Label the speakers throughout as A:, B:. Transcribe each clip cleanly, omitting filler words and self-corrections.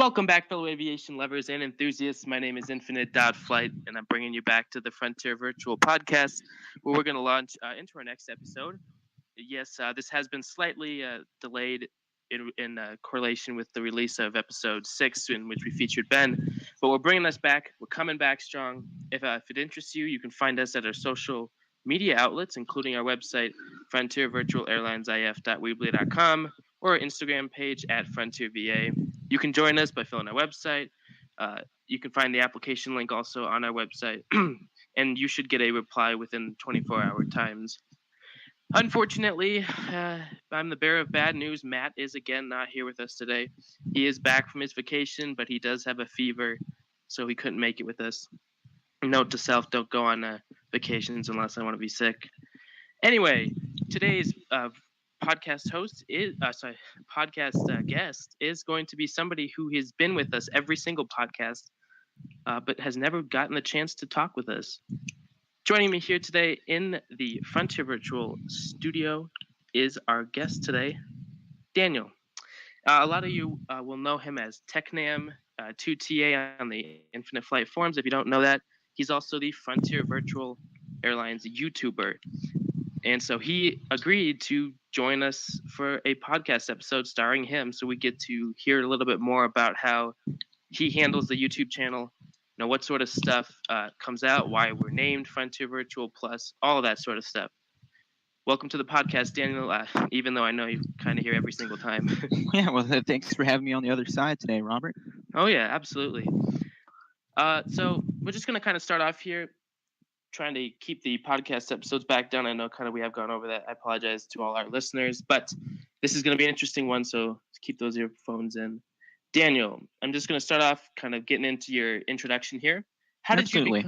A: Welcome back, fellow aviation lovers and enthusiasts. My name is Infinite Flight, and I'm bringing you back to the Frontier Virtual Podcast, where we're going to launch into our next episode. Yes, this has been slightly delayed in correlation with the release of episode 6, in which we featured Ben, but we're bringing us back. We're coming back strong. If it interests you, you can find us at our social media outlets, including our website, frontiervirtualairlinesif.weebly.com, or our Instagram page at FrontierVA. You can join us by filling our website. You can find the application link also on our website, and you should get a reply within 24-hour times. Unfortunately, I'm the bearer of bad news. Matt is again not here with us today. He is back from his vacation, but he does have a fever, so he couldn't make it with us. Note to self, don't go on vacations unless I want to be sick. Anyway, today's podcast guest is going to be somebody who has been with us every single podcast, but has never gotten the chance to talk with us. Joining me here today in the Frontier Virtual Studio is our guest today, Daniel. A lot of you will know him as Tecnam2TA on the Infinite Flight forums. If you don't know that, he's also the Frontier Virtual Airlines YouTuber. And so he agreed to join us for a podcast episode starring him, so we get to hear a little bit more about how he handles the YouTube channel, what sort of stuff comes out, why we're named Frontier Virtual Plus, all of that sort of stuff. Welcome to the podcast, Daniel, even though I know you kind of hear every single time.
B: Yeah, well, thanks for having me on the other side today, Robert.
A: Oh, yeah, absolutely. So we're just going to kind of start off here, trying to keep the podcast episodes back down. I know kind of we have gone over that. I apologize to all our listeners, but this is going to be an interesting one, so keep those earphones in. Daniel, I'm just going to start off kind of getting into your introduction here.
B: Absolutely.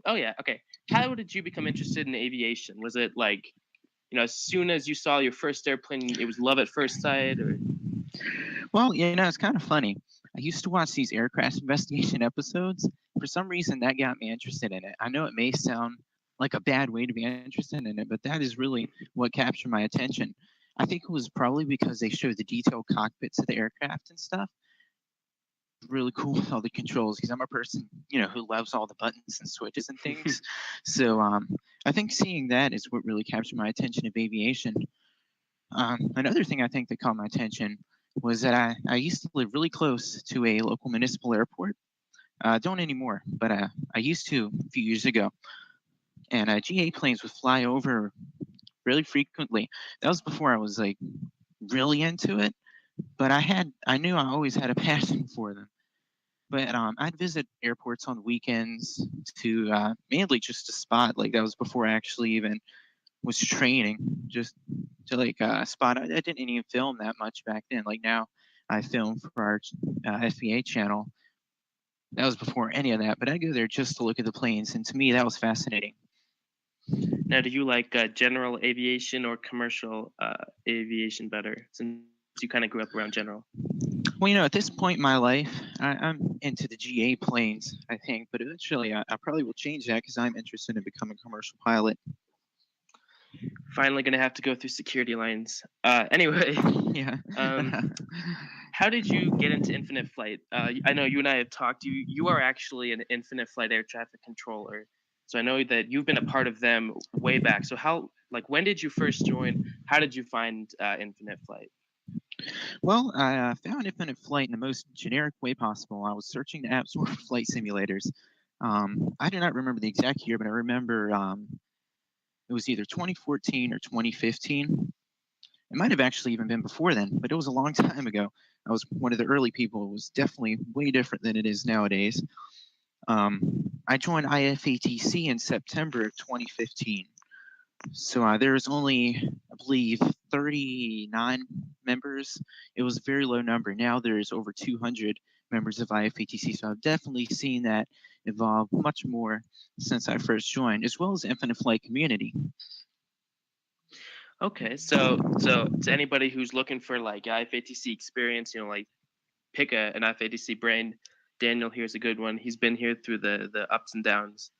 A: Oh, yeah, okay. How did you become interested in aviation? Was it like, as soon as you saw your first airplane, it was love at first sight? Or?
B: Well, it's kind of funny. I used to watch these aircraft investigation episodes. For some reason, that got me interested in it. I know it may sound like a bad way to be interested in it, but that is really what captured my attention. I think it was probably because they showed the detailed cockpits of the aircraft and stuff. Really cool with all the controls, because I'm a person, who loves all the buttons and switches and things. So I think seeing that is what really captured my attention of aviation. Another thing I think that caught my attention was that I used to live really close to a local municipal airport. Don't anymore, but I used to a few years ago. And GA planes would fly over really frequently. That was before I was like really into it, but I knew I always had a passion for them. But I'd visit airports on weekends to mainly just to spot. Like that was before I actually even was training, just to spot. I didn't even film that much back then. Like now, I film for our FVA channel. That was before any of that, but I go there just to look at the planes, and to me, that was fascinating.
A: Now, do you like general aviation or commercial aviation better, since you kind of grew up around general?
B: Well, at this point in my life, I'm into the GA planes, I think, but eventually I probably will change that because I'm interested in becoming a commercial pilot.
A: Finally going to have to go through security lines. Anyway,
B: yeah.
A: How did you get into Infinite Flight? I know you and I have talked. You are actually an Infinite Flight air traffic controller, so I know that you've been a part of them way back. So when did you first join? How did you find Infinite Flight?
B: Well, I found Infinite Flight in the most generic way possible. I was searching the App Store for flight simulators. I do not remember the exact year, but I remember it was either 2014 or 2015. It might have actually even been before then, but it was a long time ago. I was one of the early people. It was definitely way different than it is nowadays. I joined IFATC in September of 2015. So there's only, I believe, 39 members. It was a very low number. Now there's over 200 members of IFATC. So I've definitely seen that evolve much more since I first joined, as well as the Infinite Flight community.
A: Okay, so to anybody who's looking for like IFATC experience, pick an IFATC brain. Daniel here's a good one. He's been here through the ups and downs.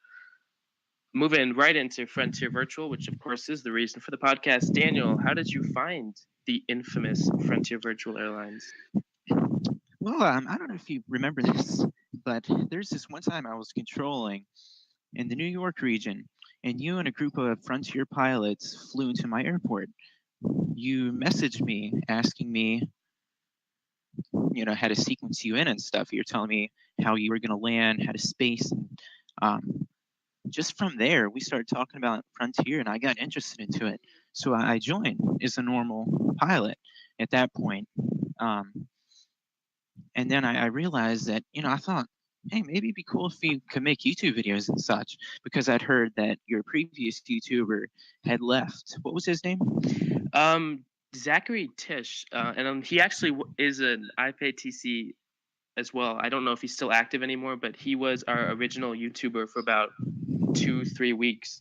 A: Moving right into Frontier Virtual, which of course is the reason for the podcast. Daniel, how did you find the infamous Frontier Virtual Airlines?
B: Well, I don't know if you remember this, but there's this one time I was controlling in the New York region, and you and a group of Frontier pilots flew into my airport. You messaged me asking me, how to sequence you in and stuff. You're telling me how you were going to land, how to space, and just from there, we started talking about Frontier, and I got interested into it. So I joined as a normal pilot at that point. And then I realized that, I thought, hey, maybe it'd be cool if we could make YouTube videos and such, because I'd heard that your previous YouTuber had left. What was his name?
A: Zachary Tish, and he actually is an IPATC as well. I don't know if he's still active anymore, but he was our original YouTuber for about 2-3 weeks.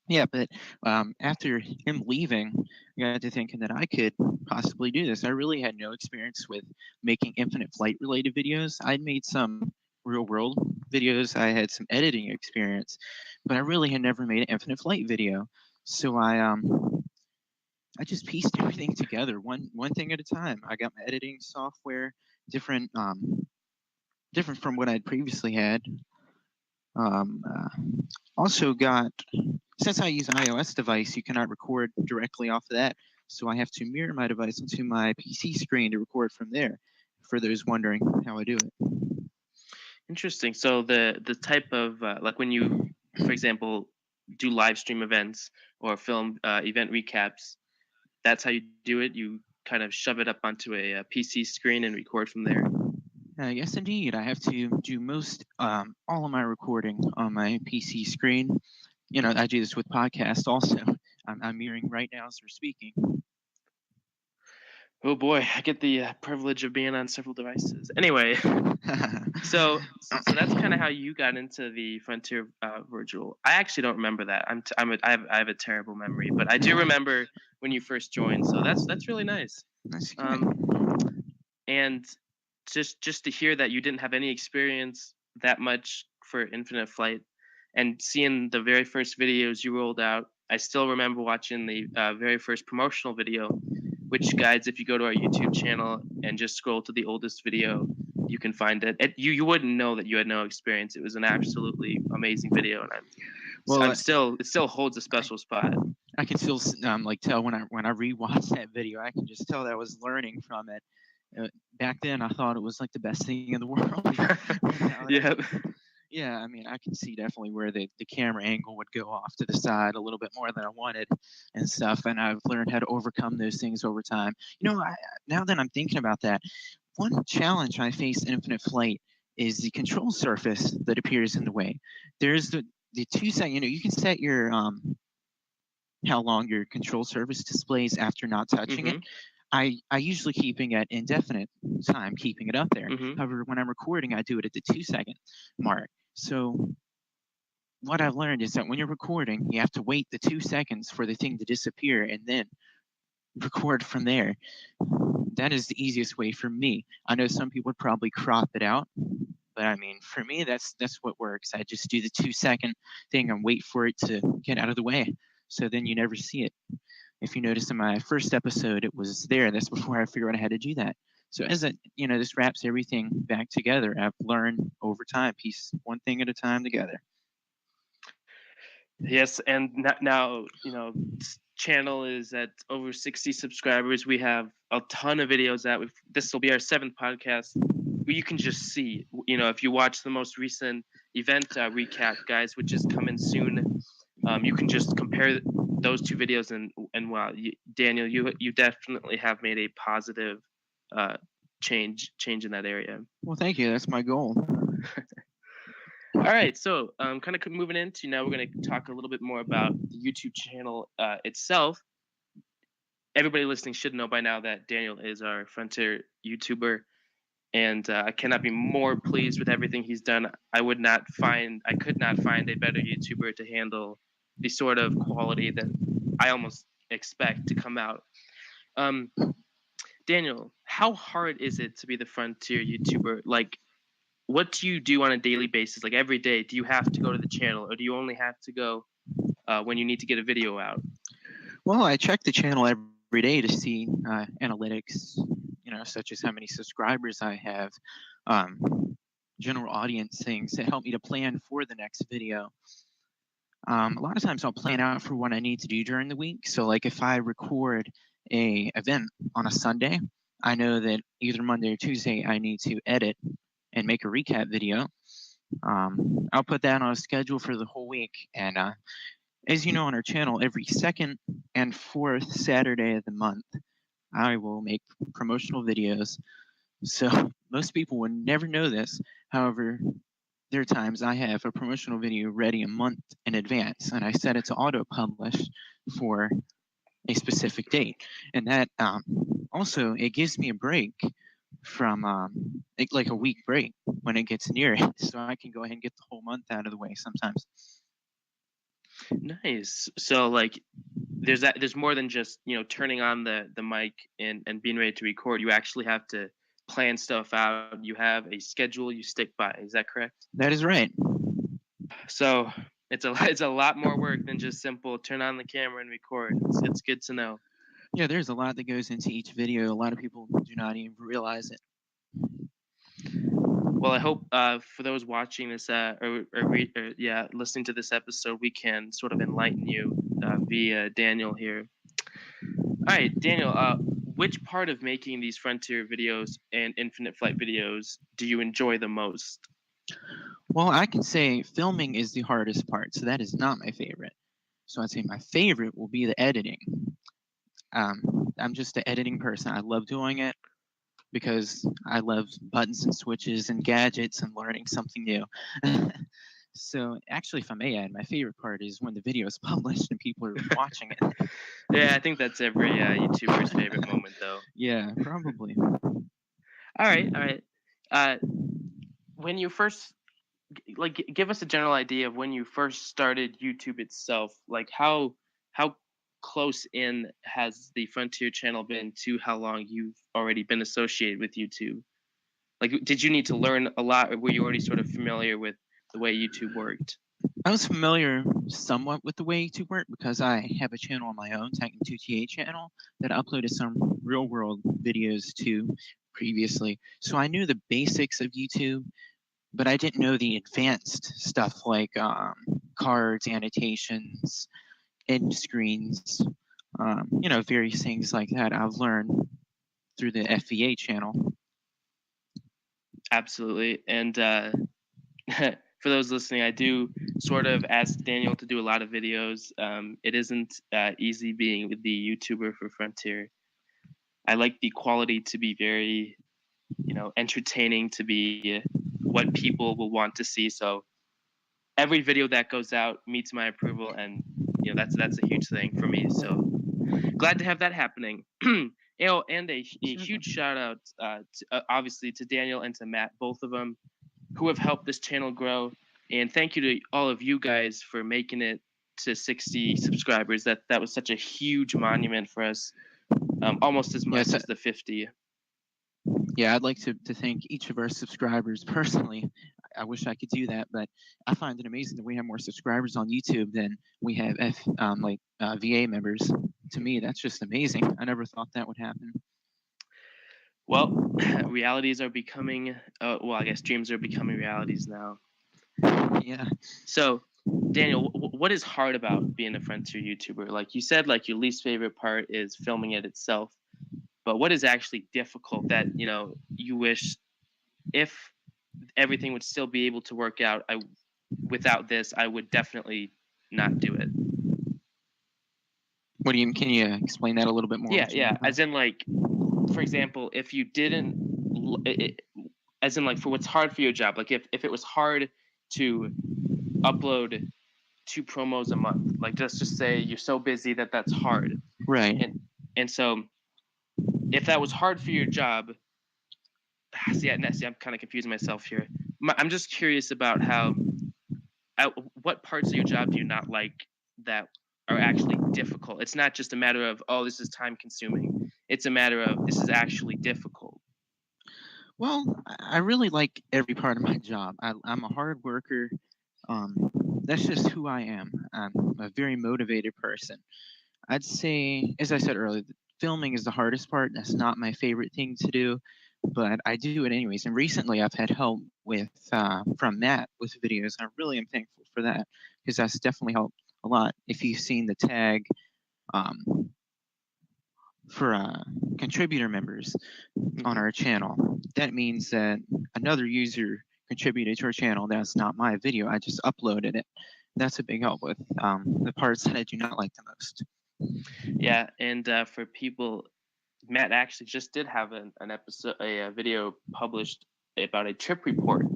B: Yeah, but after him leaving, I got to thinking that I could possibly do this. I really had no experience with making infinite flight related videos. I'd made some real world videos. I had some editing experience, but I really had never made an infinite flight video. So I just pieced everything together one thing at a time. I got my editing software, different from what I'd previously had. Also got, since I use an iOS device, you cannot record directly off of that. So I have to mirror my device onto my PC screen to record from there, for those wondering how I do it.
A: Interesting. So the type of, like when you, for example, do live stream events or film event recaps, that's how you do it? You kind of shove it up onto a PC screen and record from there?
B: Yes, indeed. I have to do most all of my recording on my PC screen. I do this with podcasts also. I'm mirroring right now as we're speaking.
A: Oh boy, I get the privilege of being on several devices. Anyway, so that's kind of how you got into the Frontier Virtual. I actually don't remember that. I have a terrible memory, but I do remember when you first joined. So that's really nice.
B: That's good.
A: And just to hear that you didn't have any experience that much for infinite flight, and seeing the very first videos you rolled out, I still remember watching the very first promotional video, which, guys, if you go to our YouTube channel and just scroll to the oldest video, you can find it. You wouldn't know that you had no experience. It was an absolutely amazing video, and it still holds a special spot.
B: I can still tell when I rewatch that video, I can just tell that I was learning from it. Back then, I thought it was like the best thing in the world. Yeah, I mean, I can see definitely where the camera angle would go off to the side a little bit more than I wanted and stuff, and I've learned how to overcome those things over time. Now that I'm thinking about that, one challenge I face in infinite flight is the control surface that appears in the way. There's the 2 second, you can set your how long your control surface displays after not touching it. I usually keeping at indefinite time, keeping it up there. However, when I'm recording, I do it at the 2 second mark. So what I've learned is that when you're recording, you have to wait the 2 seconds for the thing to disappear and then record from there. That is the easiest way for me. I know some people would probably crop it out, but I mean, for me, that's what works. I just do the 2 second thing and wait for it to get out of the way. So then you never see it. If you notice in my first episode, it was there. That's before I figured out how to do that. So as this wraps everything back together. I've learned over time, piece one thing at a time together.
A: Yes, and now channel is at over 60 subscribers. We have a ton of videos that this will be our 7th podcast. You can just see, if you watch the most recent event recap, guys, which is coming soon, you can just compare those 2 videos and wow, Daniel, you definitely have made a positive change in that area.
B: Well, thank you. That's my goal.
A: All right, so kind of moving into now, we're going to talk a little bit more about the YouTube channel itself. Everybody listening should know by now that Daniel is our Frontier YouTuber, and I cannot be more pleased with everything he's done. I could not find a better YouTuber to handle the sort of quality that I almost expect to come out. Daniel, how hard is it to be the Frontier YouTuber? Like, what do you do on a daily basis? Like every day, do you have to go to the channel, or do you only have to go when you need to get a video out?
B: Well, I check the channel every day to see analytics, such as how many subscribers I have, general audience things that help me to plan for the next video. A lot of times I'll plan out for what I need to do during the week. So like if I record a event on a Sunday, I know that either Monday or Tuesday I need to edit and make a recap video. I'll put that on a schedule for the whole week. And as you know, on our channel, every second and fourth Saturday of the month, I will make promotional videos. So most people would never know this. However, there are times I have a promotional video ready a month in advance, and I set it to auto-publish for a specific date. And that also, it gives me a break from like a week break when it gets near it, so I can go ahead and get the whole month out of the way sometimes.
A: Nice. So like there's more than just turning on the mic and being ready to record. You actually have to plan stuff out. You have a schedule you stick by. Is that correct?
B: That is right.
A: So it's a lot more work than just simple turn on the camera and record. It's good to know.
B: Yeah, there's a lot that goes into each video. A lot of people do not even realize it.
A: Well, I hope for those watching this listening to this episode, we can sort of enlighten you via Daniel here. All right, Daniel, which part of making these Frontier videos and Infinite Flight videos do you enjoy the most?
B: Well, I can say filming is the hardest part, so that is not my favorite. So I'd say my favorite will be the editing. I'm just an editing person. I love doing it because I love buttons and switches and gadgets and learning something new. So actually, if I may add, my favorite part is when the video is published and people are watching it.
A: Yeah, I think that's every YouTuber's favorite moment, though.
B: Yeah, probably.
A: All right. When you first, give us a general idea of when you first started YouTube itself. Like how close in has the Frontier channel been to how long you've already been associated with YouTube? Like, did you need to learn a lot, or were you already sort of familiar with the way YouTube worked?
B: I was familiar somewhat with the way YouTube worked because I have a channel on my own, Tecnam2TA channel, that I uploaded some real-world videos to previously. So I knew the basics of YouTube, but I didn't know the advanced stuff like cards, annotations, end screens, various things like that I've learned through the FVA channel.
A: Absolutely. And for those listening, I do sort of ask Daniel to do a lot of videos. It isn't easy being the YouTuber for Frontier. I like the quality to be very, entertaining, to be what people will want to see. So every video that goes out meets my approval, and that's a huge thing for me. So glad to have that happening. And a huge shout out obviously to Daniel and to Matt, both of them, who have helped this channel grow. And thank you to all of you guys for making it to 60 subscribers. That was such a huge monument for us, almost as much as the 50.
B: Yeah, I'd like to thank each of our subscribers personally. I wish I could do that, but I find it amazing that we have more subscribers on YouTube than we have VA members. To me, that's just amazing. I never thought that would happen.
A: Well, realities are becoming, I guess dreams are becoming realities now.
B: Yeah.
A: So, Daniel, what is hard about being a Frontier YouTuber? Like you said, your least favorite part is filming it itself. But what is actually difficult that, you wish if everything would still be able to work out, without this, I would definitely not do it?
B: What do you, can you explain that a little bit more?
A: Yeah. As in, for example, if you didn't, as in, for what's hard for your job, if it was hard to upload 2 promos a month, let's just say you're so busy that's hard.
B: Right.
A: And so if that was hard for your job, I'm kind of confusing myself here. I'm just curious about what parts of your job do you not like that are actually difficult? It's not just a matter of, oh, this is time consuming. It's a matter of, this is actually difficult.
B: Well, I really like every part of my job. I'm a hard worker. That's just who I am. I'm a very motivated person. I'd say, as I said earlier, filming is the hardest part. That's not my favorite thing to do, but I do it anyways. And recently, I've had help with from Matt with videos. I really am thankful for that because that's definitely helped a lot. If you've seen the tag for contributor members on our channel, that means that another user contributed to our channel. That's not my video. I just uploaded it. That's a big help with the parts that I do not like the most.
A: Yeah, and for people, Matt actually just did have an episode, a video published about a trip report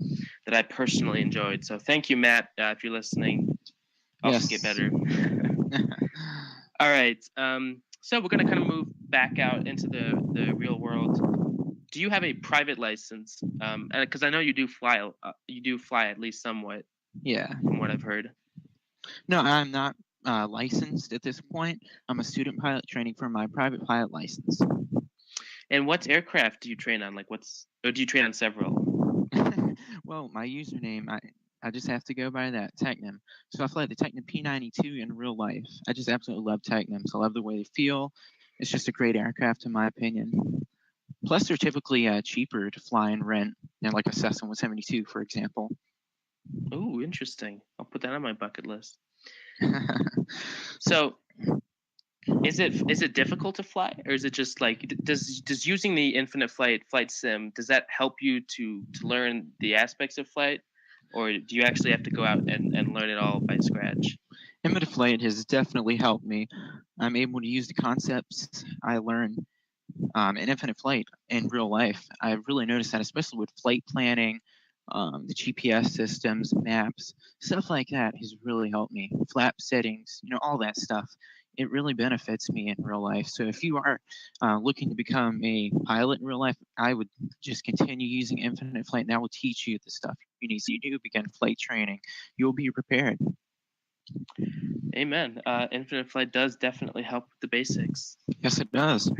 A: that I personally enjoyed. So thank you, Matt, if you're listening. I'll just get better. All right. So we're going to kind of move back out into the real world. Do you have a private license? Because I know you do fly. You do fly at least somewhat.
B: Yeah.
A: From what I've heard.
B: No, I'm not licensed at this point. I'm a student pilot training for my private pilot license.
A: And what aircraft do you train on? Or do you train on several?
B: Well, my username, I just have to go by that, Tecnam. So I fly the Tecnam2TA in real life. I just absolutely love Tecnams. I love the way they feel. It's just a great aircraft, in my opinion. Plus, they're typically cheaper to fly and rent, like a Cessna 172, for example.
A: Oh, interesting. I'll put that on my bucket list. So, is it difficult to fly, or is it just like does using the Infinite Flight sim, does that help you to learn the aspects of flight, or do you actually have to go out and learn it all by scratch?
B: Infinite Flight has definitely helped me. I'm able to use the concepts I learned in Infinite Flight in real life. I've really noticed that, especially with flight planning, the GPS systems, maps, stuff like that has really helped me. Flap settings, all that stuff. It really benefits me in real life. So if you are looking to become a pilot in real life, I would just continue using Infinite Flight, and that will teach you the stuff you need. So you do begin flight training. You'll be prepared.
A: Amen. Infinite Flight does definitely help with the basics.
B: Yes, it does.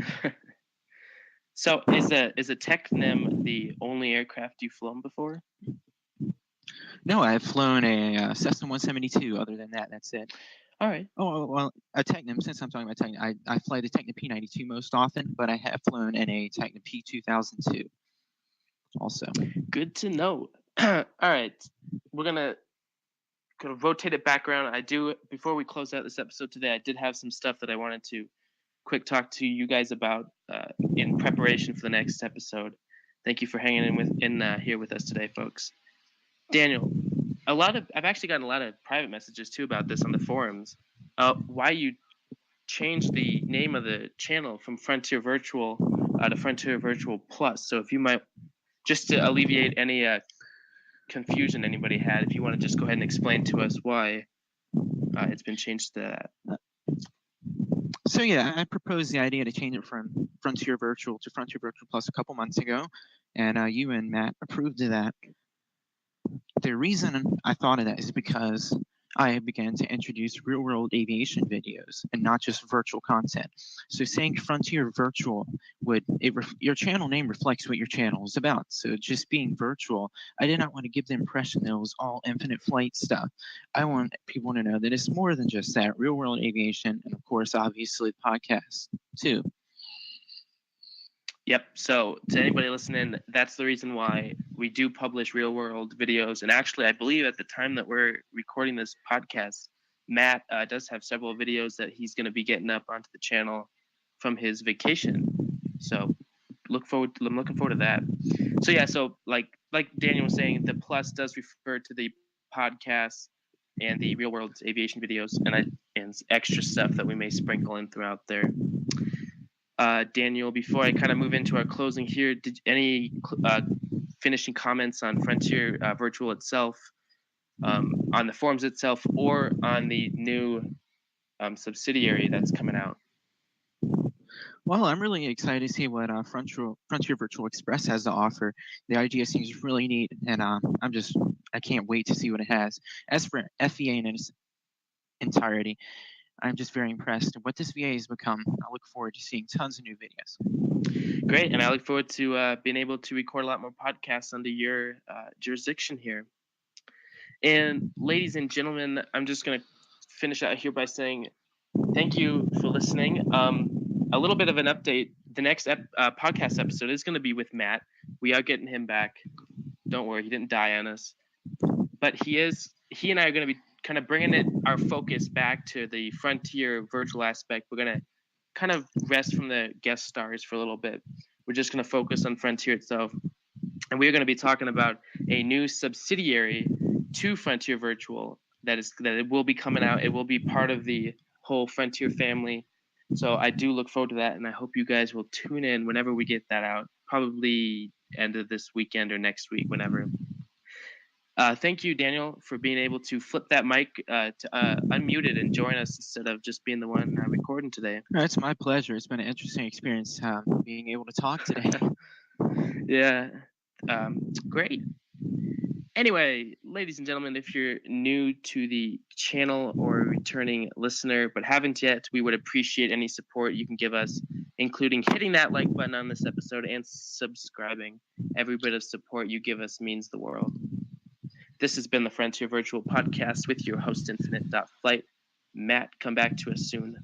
A: So is a Tecnam the only aircraft you've flown before?
B: No, I've flown a Cessna 172. Other than that, that's it.
A: All right.
B: Oh, well, a Tecnam, since I'm talking about Tecnam, I fly the Tecnam P92 most often, but I have flown in a Tecnam P2002 also. Good
A: to know. All right. We're going to rotate it back around. Before we close out this episode today, I did have some stuff that I wanted to quick talk to you guys about in preparation for the next episode. Thank you for hanging in here with us today, folks. Daniel, I've actually gotten a lot of private messages too about this on the forums. Why you changed the name of the channel from Frontier Virtual to Frontier Virtual Plus. So if you might, just to alleviate any confusion anybody had, if you want to just go ahead and explain to us why it's been changed to that.
B: So yeah, I proposed the idea to change it from Frontier Virtual to Frontier Virtual Plus a couple months ago, and you and Matt approved of that. The reason I thought of that is because I began to introduce real-world aviation videos and not just virtual content. So saying Frontier Virtual your channel name reflects what your channel is about. So just being virtual, I did not want to give the impression that it was all Infinite Flight stuff. I want people to know that it's more than just that. Real-world aviation, and of course, obviously, the podcast too.
A: Yep. So to anybody listening, that's the reason why we do publish real world videos. And actually, I believe at the time that we're recording this podcast, Matt does have several videos that he's going to be getting up onto the channel from his vacation. So I'm looking forward to that. So yeah, so like Daniel was saying, the plus does refer to the podcast and the real world aviation videos and extra stuff that we may sprinkle in throughout there. Daniel, before I kind of move into our closing here, did any finishing comments on Frontier Virtual itself, on the forums itself, or on the new subsidiary that's coming out?
B: Well, I'm really excited to see what Frontier Virtual Express has to offer. The idea seems really neat, and I can't wait to see what it has. As for FVA in its entirety, I'm just very impressed with what this VA has become. I look forward to seeing tons of new videos.
A: Great, and I look forward to being able to record a lot more podcasts under your jurisdiction here. And ladies and gentlemen, I'm just going to finish out here by saying thank you for listening. a little bit of an update. The next podcast episode is going to be with Matt. We are getting him back. Don't worry, he didn't die on us. But he and I are going to be kind of bringing our focus back to the Frontier virtual aspect. We're going to kind of rest from the guest stars for a little bit. We're just going to focus on Frontier itself. And we're going to be talking about a new subsidiary to Frontier Virtual that it will be coming out. It will be part of the whole Frontier family. So I do look forward to that, and I hope you guys will tune in whenever we get that out, probably end of this weekend or next week, whenever. Thank you, Daniel, for being able to flip that mic to unmute it and join us instead of just being the one recording today.
B: It's my pleasure. It's been an interesting experience being able to talk today.
A: Yeah, great. Anyway, ladies and gentlemen, if you're new to the channel or a returning listener but haven't yet, we would appreciate any support you can give us, including hitting that like button on this episode and subscribing. Every bit of support you give us means the world. This has been the Frontier Virtual Podcast with your host, Infinite.Flight. Matt, come back to us soon.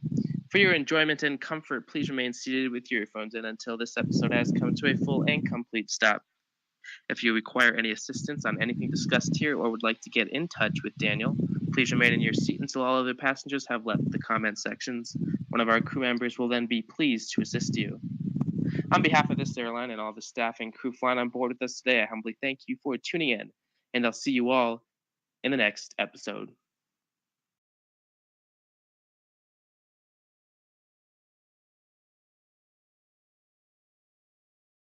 A: For your enjoyment and comfort, please remain seated with your earphones in until this episode has come to a full and complete stop. If you require any assistance on anything discussed here or would like to get in touch with Daniel, please remain in your seat until all other passengers have left the comment sections. One of our crew members will then be pleased to assist you. On behalf of this airline and all the staff and crew flying on board with us today, I humbly thank you for tuning in, and I'll see you all in the next episode.